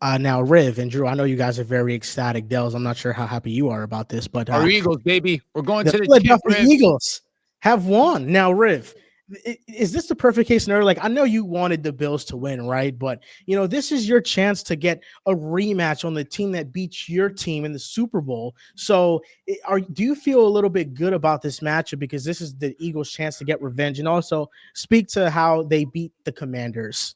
Now, Riv and Drew, I know you guys are very ecstatic. Dels, I'm not sure how happy you are about this, but Our Eagles, baby. We're going the to the chip, Philadelphia Riv. Eagles have won. Now, Riv, is this the perfect case scenario? Like, I know you wanted the Bills to win, right? But, this is your chance to get a rematch on the team that beat your team in the Super Bowl. So, do you feel a little bit good about this matchup because this is the Eagles' chance to get revenge? And also speak to how they beat the Commanders.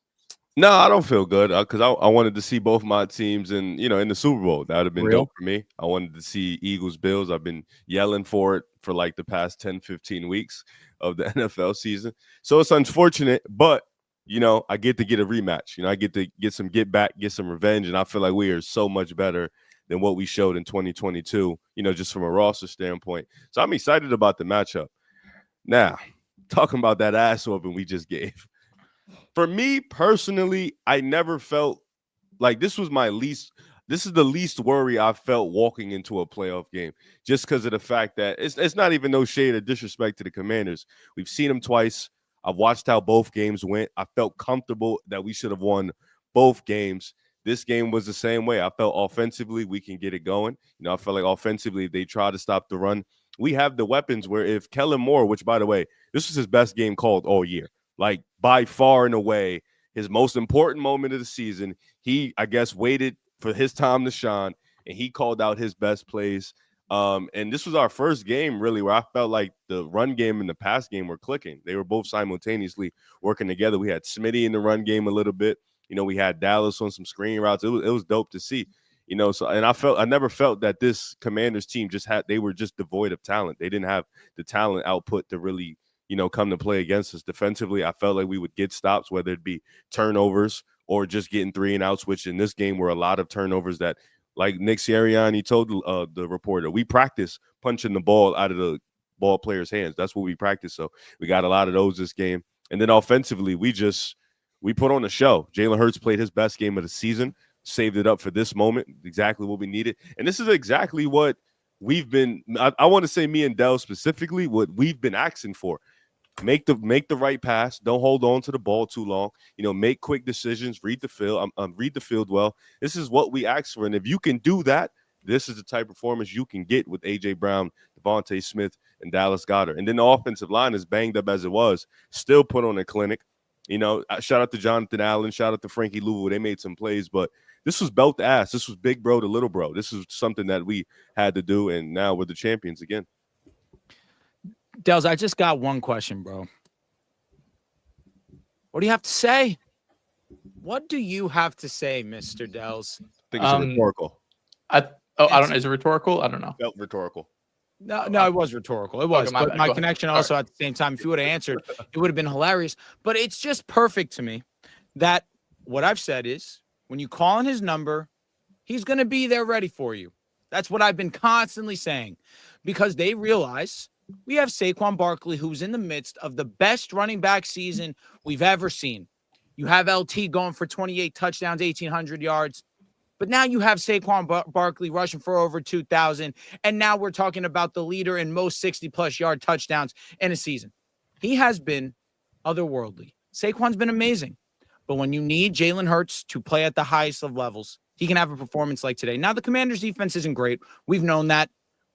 No, I don't feel good because I wanted to see both my teams in the Super Bowl. That would have been dope Real? for me. I wanted to see Eagles Bills. I've been yelling for it for like the past 10, 15 weeks of the NFL season. So it's unfortunate, but I get to get a rematch. I get to get some get back, get some revenge, and I feel like we are so much better than what we showed in 2022, just from a roster standpoint. So I'm excited about the matchup. Now, talking about that ass whooping we just gave. For me personally, I never felt like this is the least worry I felt walking into a playoff game, just because of the fact that it's not even no shade or disrespect to the Commanders. We've seen them twice. I've watched how both games went. I felt comfortable that we should have won both games. This game was the same way. I felt offensively we can get it going. I felt like offensively if they try to stop the run, we have the weapons where if Kellen Moore, which by the way, this was his best game called all year, like by far and away his most important moment of the season. He, I guess, waited for his time to shine, and he called out his best plays. And this was our first game, really, where I felt like the run game and the pass game were clicking. They were both simultaneously working together. We had Smitty in the run game a little bit. We had Dallas on some screen routes. It was dope to see. So and I never felt that this Commanders team they were just devoid of talent. They didn't have the talent output to really come to play against us defensively. I felt like we would get stops, whether it be turnovers or just getting 3 and outs, which in this game were a lot of turnovers that, like Nick Sirianni told the reporter, we practice punching the ball out of the ball players' hands. That's what we practice. So we got a lot of those this game. And then offensively, we put on a show. Jalen Hurts played his best game of the season, saved it up for this moment, exactly what we needed. And this is exactly what I want to say, me and Dell specifically, what we've been asking for. Make the right pass. Don't hold on to the ball too long. Make quick decisions. Read the field. Read the field well. This is what we asked for, and if you can do that, this is the type of performance you can get with AJ Brown, Devontae Smith, and Dallas Goedert. And then the offensive line, is banged up as it was, still put on a clinic. Shout out to Jonathan Allen. Shout out to Frankie Louisville. They made some plays, but this was belt to ass. This was big bro to little bro. This is something that we had to do, and now we're the champions again. Dels, I just got one question, bro. What do you have to say? What do you have to say, Mr. Dels? I think it's rhetorical. I don't know. Is it rhetorical? I don't know. Felt rhetorical. No, it was rhetorical. It was. Okay, but my connection also at the same time, if you would have answered, it would have been hilarious. But it's just perfect to me that what I've said is when you call in his number, he's going to be there ready for you. That's what I've been constantly saying, because they realize we have Saquon Barkley, who's in the midst of the best running back season we've ever seen. You have LT going for 28 touchdowns, 1,800 yards. But now you have Saquon Barkley rushing for over 2,000. And now we're talking about the leader in most 60-plus yard touchdowns in a season. He has been otherworldly. Saquon's been amazing. But when you need Jalen Hurts to play at the highest of levels, he can have a performance like today. Now, the Commanders' defense isn't great. We've known that.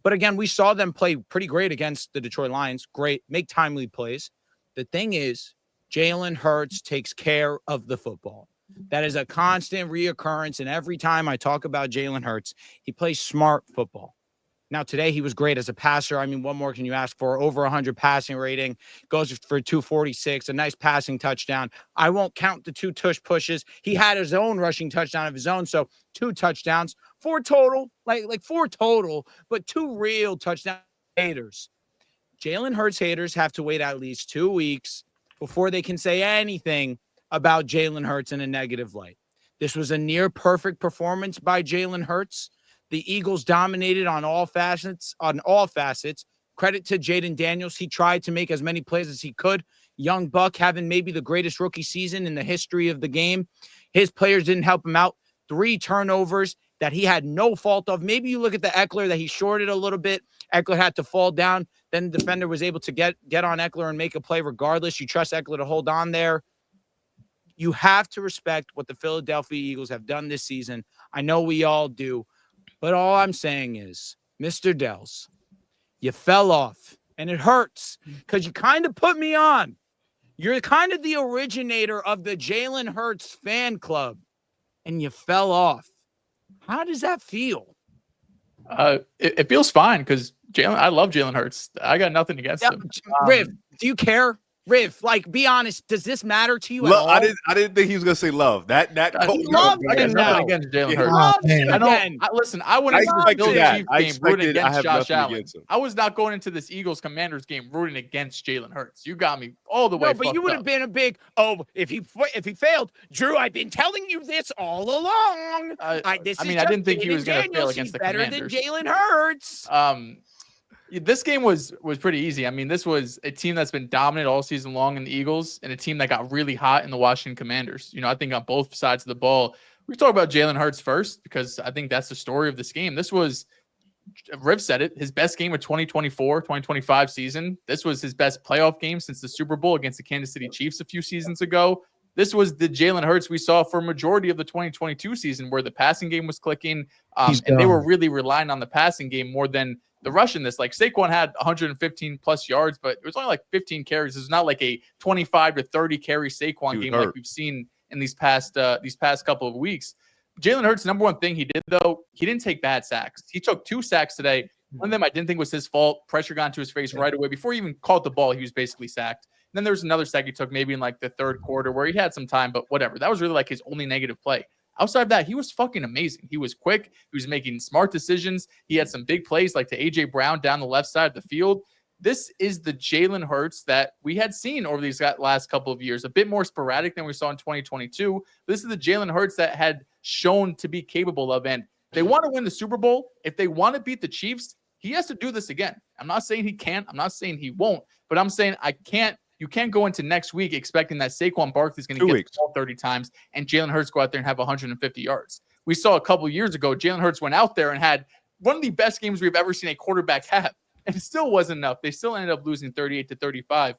But again, we saw them play pretty great against the Detroit Lions. Great. Make timely plays. The thing is, Jalen Hurts takes care of the football. That is a constant reoccurrence. And every time I talk about Jalen Hurts, he plays smart football. Now, today he was great as a passer. I mean, what more can you ask for? Over 100 passing rating, goes for 246, a nice passing touchdown. I won't count the 2 tush pushes. He had his own rushing touchdown of his own, so 2 touchdowns, 4 total, like 4 total, but 2 real touchdown haters. Jalen Hurts haters have to wait at least 2 weeks before they can say anything about Jalen Hurts in a negative light. This was a near perfect performance by Jalen Hurts. The Eagles dominated on all facets. Credit to Jaden Daniels. He tried to make as many plays as he could. Young buck having maybe the greatest rookie season in the history of the game. His players didn't help him out. 3 turnovers that he had no fault of. Maybe you look at the Eckler that he shorted a little bit. Eckler had to fall down. Then the defender was able to get on Eckler and make a play regardless. You trust Eckler to hold on there. You have to respect what the Philadelphia Eagles have done this season. I know we all do, but all I'm saying is, Mr. Dells, you fell off, and it hurts because you kind of put me on. You're kind of the originator of the Jalen Hurts fan club, and you fell off. How does that feel? It feels fine because I love Jalen Hurts. I got nothing against him. Riv, do you care? Riv, like, be honest. Does this matter to you at all? I didn't think he was gonna say love. That love I got him nothing now. against Jalen Yeah. Hurts. Love man. him I again. don't. Listen, I went I into the expected Bills that. Chiefs I game rooting expected- I against have Josh nothing Allen. against him. I was not going into this Eagles Commanders game rooting against Jalen Hurts. You got me all the way. No, but you would have up. been a big, if he failed, Drew, I've been telling you this all along. I didn't think he was going to fail against He's the better Commanders. than Jalen Hurts. This game was pretty easy. I mean, this was a team that's been dominant all season long in the Eagles and a team that got really hot in the Washington Commanders. I think on both sides of the ball. We talk about Jalen Hurts first because I think that's the story of this game. This was, Riv said it, his best game of 2024-2025 season. This was his best playoff game since the Super Bowl against the Kansas City Chiefs a few seasons ago. This was the Jalen Hurts we saw for a majority of the 2022 season where the passing game was clicking and they were really relying on the passing game more than the rush in this. Like Saquon had 115 plus yards, but it was only like 15 carries. It's not like a 25 to 30 carry Saquon game like we've seen in these past couple of weeks. Jalen Hurts, number one thing he did, though, he didn't take bad sacks. He took 2 sacks today. One of them I didn't think was his fault. Pressure got into his face right away. Before he even caught the ball, he was basically sacked. And then there was another sack he took maybe in like the third quarter where he had some time, but whatever. That was really like his only negative play. Outside of that, he was fucking amazing. He was quick. He was making smart decisions. He had some big plays like to A.J. Brown down the left side of the field. This is the Jalen Hurts that we had seen over these last couple of years, a bit more sporadic than we saw in 2022. This is the Jalen Hurts that had shown to be capable of. And they want to win the Super Bowl. If they want to beat the Chiefs, he has to do this again. I'm not saying he can't. I'm not saying he won't. But I'm saying you can't go into next week expecting that Saquon Barkley is going to get the ball 30 times and Jalen Hurts go out there and have 150 yards. We saw a couple years ago, Jalen Hurts went out there and had one of the best games we've ever seen a quarterback have. And it still wasn't enough. They still ended up losing 38-35.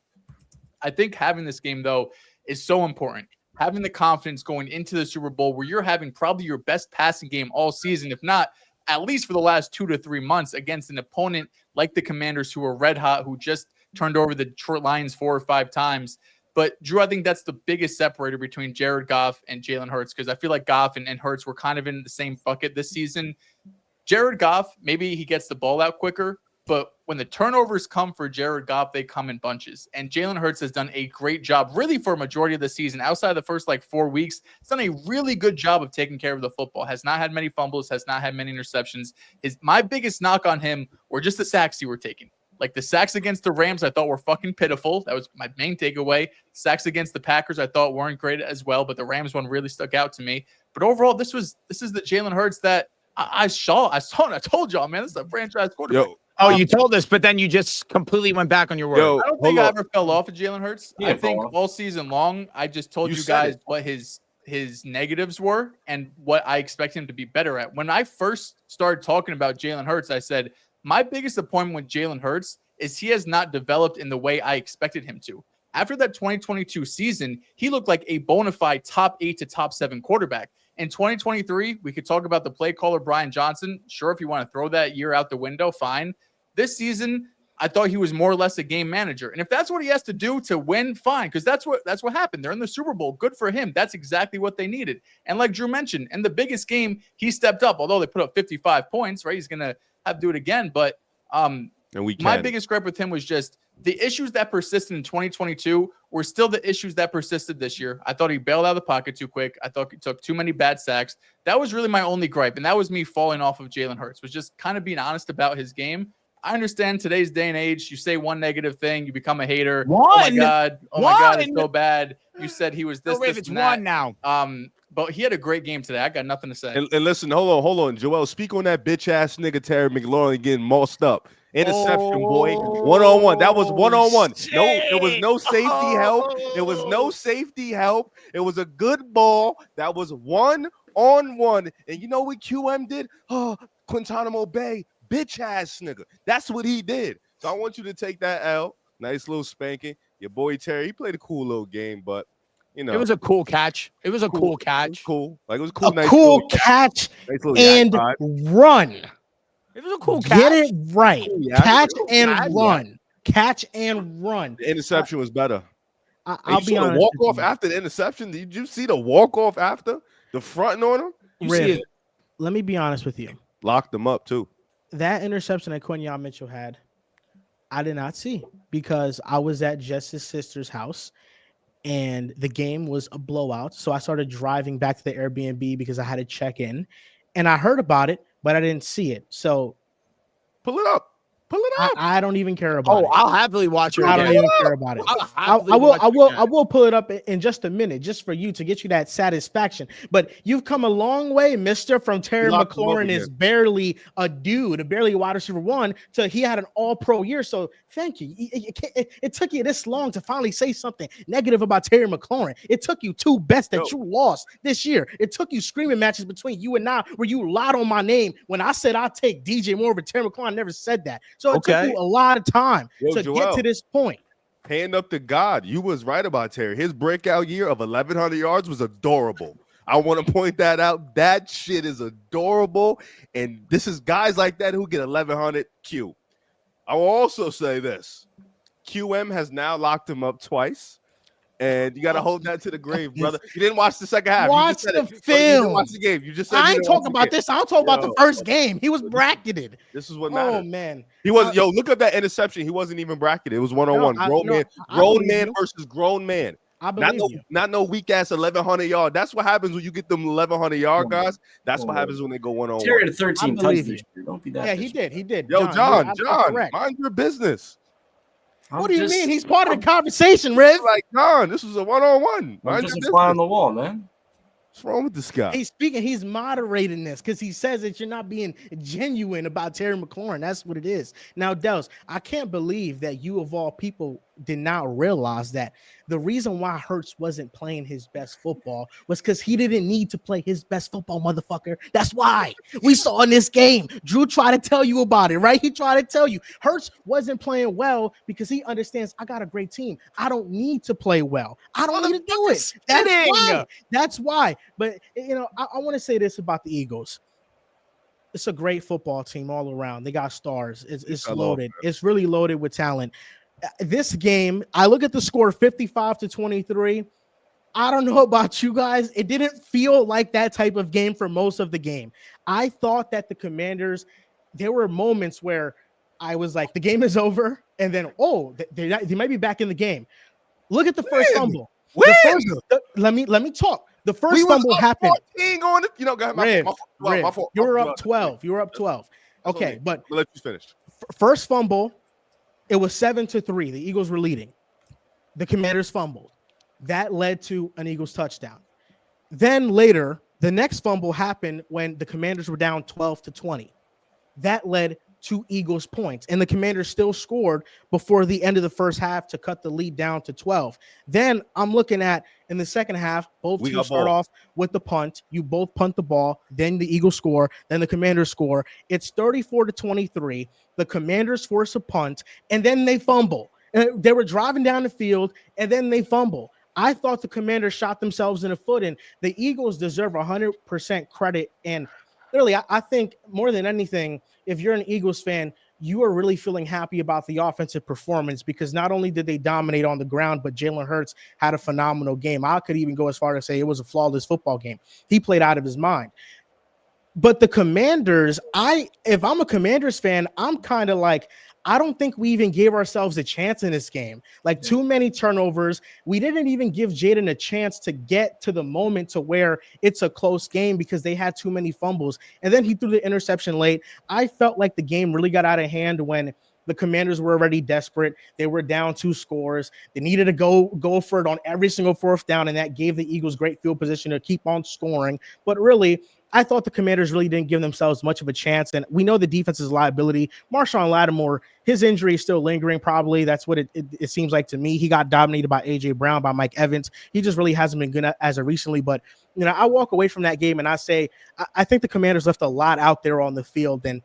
I think having this game, though, is so important. Having the confidence going into the Super Bowl where you're having probably your best passing game all season, if not at least for the last 2 to 3 months against an opponent like the Commanders who are red hot, who just turned over the Detroit Lions 4 or 5 times. But, Drew, I think that's the biggest separator between Jared Goff and Jalen Hurts because I feel like Goff and Hurts were kind of in the same bucket this season. Jared Goff, maybe he gets the ball out quicker, but when the turnovers come for Jared Goff, they come in bunches. And Jalen Hurts has done a great job, really, for a majority of the season. Outside of the first, 4 weeks, he's done a really good job of taking care of the football. Has not had many fumbles, has not had many interceptions. My biggest knock on him were just the sacks he were taking. Like the sacks against the Rams, I thought were fucking pitiful. That was my main takeaway. Sacks against the Packers, I thought weren't great as well, but the Rams one really stuck out to me. But overall, this is the Jalen Hurts that I saw, and I told y'all, man, this is a franchise quarterback. Oh, you told us, but then you just completely went back on your word. I don't think I ever fell off of Jalen Hurts. I think all season long, I just told you guys what his negatives were and what I expect him to be better at. When I first started talking about Jalen Hurts, I said, my biggest appointment with Jalen Hurts is he has not developed in the way I expected him to. After that 2022 season, he looked like a bona fide top 8 to top 7 quarterback. In 2023, we could talk about the play caller, Brian Johnson. Sure, if you want to throw that year out the window, fine. This season, I thought he was more or less a game manager. And if that's what he has to do to win, fine, because that's what happened. They're in the Super Bowl. Good for him. That's exactly what they needed. And like Drew mentioned, in the biggest game, he stepped up. Although they put up 55 points, right? He's going to have to do it again. But my biggest gripe with him was just the issues that persisted in 2022 were still the issues that persisted this year. I thought he bailed out of the pocket too quick. I thought he took too many bad sacks. That was really my only gripe. And that was me falling off of Jalen Hurts, was just kind of being honest about his game. I understand today's day and age, you say one negative thing, you become a hater. Oh my God, it's so bad. You said he was this, it's one now. But he had a great game today. I got nothing to say. And listen, hold on. Joel, speak on that bitch ass nigga Terry McLaurin getting mossed up. Interception, boy. 1-on-1. That was 1-on-1. No, there was no safety help. There was no safety help. It was a good ball. That was 1-on-1. And you know what QM did? Guantanamo Bay, bitch ass nigga. That's what he did. So I want you to take that L. Nice little spanking. Your boy Terry, he played a cool little game, but you know, It was a cool catch. It was a cool it was catch. cool. Like it was a cool, A nice cool little, catch nice little yak and vibe. run. It was a cool Get catch. it right. Cool yak. Catch Cool and yak. run. Catch and run. The interception was better. I'll be you saw the honest. walk with off you. after the interception. Did you see the walk off after the fronting on him? You Riv, see it. let me be honest with you. Locked them up too. That interception that Quinyon Mitchell had, I did not see because I was at Jess's sister's house and the game was a blowout. So I started driving back to the Airbnb because I had to check in and I heard about it, but I didn't see it. So Pull it up. Pull it up. I don't even care about it. I'll happily watch it. I don't again. even care about it. I'll I happily will. watch I it will. again. I will pull it up in just a minute, just for you to get you that satisfaction. But you've come a long way, Mister. From Terry locked him up McLaurin is again. barely a dude, barely a wide receiver one, to he had an All-Pro year. So thank you. It took you this long to finally say something negative about Terry McLaurin. It took you two bets that you lost this year. It took you screaming matches between you and I, where you lied on my name when I said I'll take DJ Moore over Terry McLaurin. I never said that. So it took you a lot of time Yo, to Joel. get to this point. Hand up to God. You was right about Terry. His breakout year of 1,100 yards was adorable. I want to point that out. That shit is adorable. And this is guys like that who get 1,100 Q. I will also say this. QM has now locked him up twice. And you got to hold that to the grave, brother. You didn't watch the second half. Watch you just said the it. You film. didn't watch the game. You just said I you ain't didn't watch talking the about game. this. I'll talk about the Yo. first game. He was bracketed. This is what Oh matters. man, He was look at that interception. He wasn't even bracketed. It was one-on-one. I Grown believe man you. versus grown man. I Not believe you. no weak ass 1,100 yard. That's what happens when you get them 1,100 yard guys. That's what happens when they go one on Terry one. had 13 I touchdowns believe this year. Don't be that. Yeah, he did. He did. Yo, you're John, absolutely correct. mind your business. What do you mean? He's part of the conversation, Riv. Like John, this was a one-on-one. I'm Mind just your a fly on business. the wall, man. What's wrong with this guy? He's speaking. He's moderating this because he says that you're not being genuine about Terry McLaurin. That's what it is. Now, Dels, I can't believe that you of all people did not realize that the reason why Hurts wasn't playing his best football was because he didn't need to play his best football, motherfucker. That's why we saw in this game. Drew tried to tell you about it, right? He tried to tell you Hurts wasn't playing well because he understands I got a great team. I don't need to play well. I don't need to do it. That's why. That's why. But you know, I want to say this about the Eagles. It's a great football team all around. They got stars. It's loaded. It's really loaded with talent. This game, I look at the score 55-23. I don't know about you guys. It didn't feel like that type of game for most of the game. I thought that the Commanders, there were moments where I was like, the game is over. And then, they might be back in the game. Look at the first fumble. Let me talk. The first fumble happened. Going to, go ahead. My fault. You were up 12. You were up 12. Okay, but I'll let you finish. First fumble, it was 7-3. The Eagles were leading. The Commanders fumbled. That led to an Eagles touchdown. Then later, the next fumble happened when the Commanders were down 12-20. That led to Eagles points, and the Commanders still scored before the end of the first half to cut the lead down to 12. Then I'm looking at in the second half, both teams start off with the punt. You both punt the ball, then the Eagles score, then the Commanders score. It's 34-23. The Commanders force a punt, and then they fumble. And they were driving down the field, and then they fumble. I thought the Commanders shot themselves in the foot, and the Eagles deserve 100% credit. And really, I think more than anything, if you're an Eagles fan, you are really feeling happy about the offensive performance because not only did they dominate on the ground, but Jalen Hurts had a phenomenal game. I could even go as far as say it was a flawless football game. He played out of his mind. But the Commanders, if I'm a Commanders fan, I'm kind of like, I don't think we even gave ourselves a chance in this game. Like too many turnovers. We didn't even give Jaden a chance to get to the moment to where it's a close game because they had too many fumbles. And then he threw the interception late. I felt like the game really got out of hand when the Commanders were already desperate. They were down 2 scores. They needed to go for it on every single fourth down, and that gave the Eagles great field position to keep on scoring. But really, I thought the Commanders really didn't give themselves much of a chance, and we know the defense's liability. Marshawn Lattimore, his injury is still lingering probably. That's what it seems like to me. He got dominated by A.J. Brown, by Mike Evans. He just really hasn't been good as of recently, but you know, I walk away from that game and I say, I think the Commanders left a lot out there on the field, and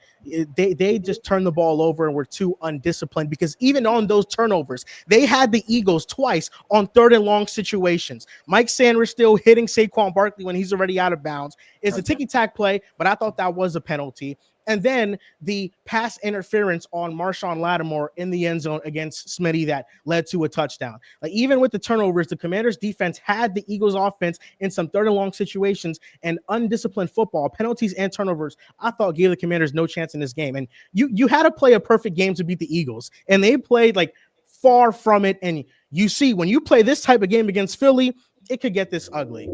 they just turned the ball over and were too undisciplined, because even on those turnovers, they had the Eagles twice on 3rd and long situations. Mike Sanders still hitting Saquon Barkley when he's already out of bounds. It's a ticky-tack play, but I thought that was a penalty. And then the pass interference on Marshawn Lattimore in the end zone against Smitty that led to a touchdown. Like, even with the turnovers, the Commanders defense had the Eagles offense in some 3rd and long situations, and undisciplined football, penalties and turnovers, I thought gave the Commanders no chance in this game. And you had to play a perfect game to beat the Eagles, and they played like far from it. And you see, when you play this type of game against Philly, it could get this ugly.